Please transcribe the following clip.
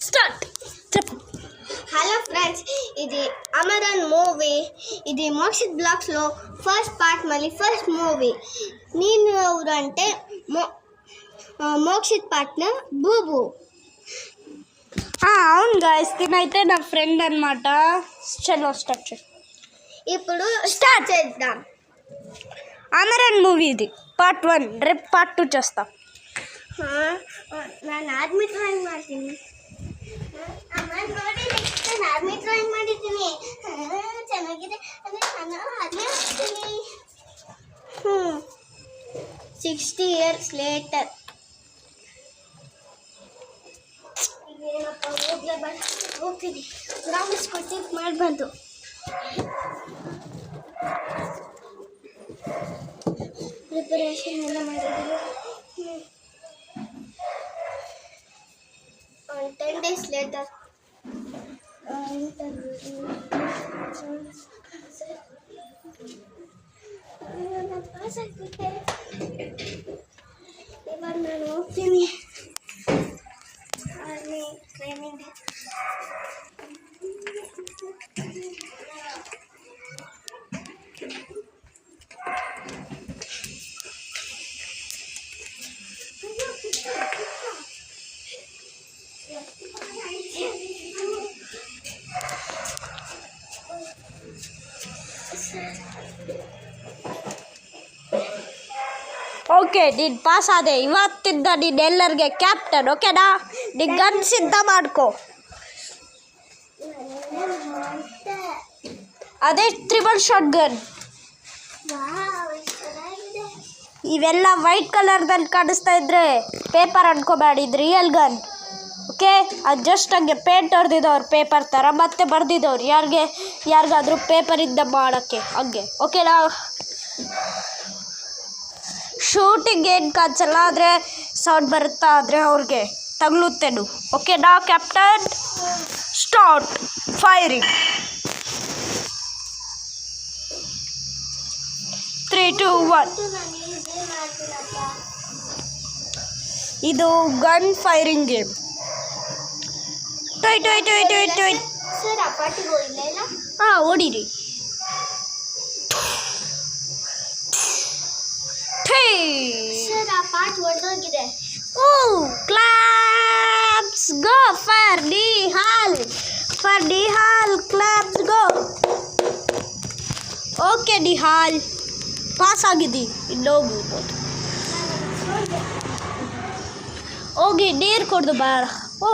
Start చెప్పు. Hello friends, ఇది Amaran movie. ఇది మోక్షిత్ బ్లాగ్స్లో ఫస్ట్ పార్ట్, మళ్ళీ ఫస్ట్ మూవీ. నేను ఎవరు అంటే మోక్షిత్ పార్ట్నర్ బూబు. అవును గాయస్, తినైతే నా ఫ్రెండ్ అనమాట. చలో స్టార్ట్. ఇప్పుడు స్టార్ట్ చేద్దాం. అమరన్ మూవీ ఇది ಪಾರ್ಟ್ 1. ರೇపు ಪಾರ್ಟ್ 2 చేస్తా. ನಾನು ಆರ್ಮಿ ಡ್ರಾಯಿಂಗ್ ಮಾಡ್ತೀನಿ. ಆರ್ಮಿ ಡ್ರಾಯಿಂಗ್ ಮಾಡಿದ್ದೀನಿ, ಚೆನ್ನಾಗಿದೆ. ಅಂದರೆ ನಾನು ಆರ್ಮಿ ಮಾಡ್ತೀನಿ. 60 years ಲೇಟರ್. ಏನಪ್ಪ ಹೋಗ್ತೀನಿ, ಪ್ರಾಮಿಸ್ ಕೊಟ್ಟಿದ್ದು ಮಾಡಬಾರ್ದು. ಪ್ರಿಪರೇಷನ್ ಎಲ್ಲ ಮಾಡಿದ್ದೀವಿ. 10 days ಲೇಟರ್ ಪಾಸ್ ಆಗ್ಬಿಟ್ಟೆ. ಇವಾಗ ನಾನು ಹೋಗ್ತೀನಿ ಆರ್ಮಿ ಟ್ರೈನಿಂಗ್. ಓಕೆ, ನೀನು ಪಾಸ್ ಆದೆ. ಇವತ್ತಿಂದ ನೀನು ಎಲ್ಲರಿಗೆ ಕ್ಯಾಪ್ಟನ್, ಓಕೆನಾ? ನೀನು ಗನ್ ಸಿದ್ಧ ಮಾಡ್ಕೊ. ಅದೇ ತ್ರಿಬಲ್ ಶಾಟ್ ಗನ್. ಇವೆಲ್ಲ ವೈಟ್ ಕಲರ್ದಲ್ಲಿ ಕಾಣಿಸ್ತಾ ಇದ್ರೆ ಪೇಪರ್ ಅನ್ಕೋಬೇಡಿ, ಇದು ರಿಯಲ್ ಗನ್. ಓಕೆ, ಅದು ಜಸ್ಟ್ ಹಂಗೆ ಪೇಂಟ್ ಹೊಡೆದಿದ್ದವ್ರು ಪೇಪರ್ ಥರ, ಮತ್ತೆ ಬರ್ದಿದ್ದವ್ರು ಯಾರಿಗಾದ್ರೂ ಪೇಪರ್ ಇದ್ದ ಮಾಡೋಕ್ಕೆ ಹಂಗೆ, ಓಕೆನಾ? ಶೂಟಿಂಗ್ ಏನು ಕಾಣಿಸಲ್ಲ, ಆದರೆ ಸೌಂಡ್ ಬರುತ್ತಾ, ಆದರೆ ಅವ್ರಿಗೆ ತಗಲುತ್ತೇನು. ಓಕೆನಾ ಕ್ಯಾಪ್ಟನ್? Start firing. 3, 2, 1. ಇದು ಗನ್ ಫೈರಿಂಗ್ ಗೇಮ್. ಟೊಯ್ ಟೊಯ್ ಟೊಯ್ ಟೊಯ್ ಟೊಯ್. ಸರ್ ಆ ಪಾರ್ಟಿಗೆ ಹೋಗಿಲ್ಲ ಇಲ್ಲ? ಹಾಂ, ಓಡಿರಿ. ಸರ್ ಆ ಪಾರ್ಟ್ ಹೊಡೆದೋಗಿದೆ. ಓ, claps go for Nihal. Claps go. Okay Nihal, pass ಆಗಿದ್ದಿ. ಇನ್ನೋಗಿ ಹೋಗಿ ನೀರು ಕುಡ್ದು ಬಾರ. ಓ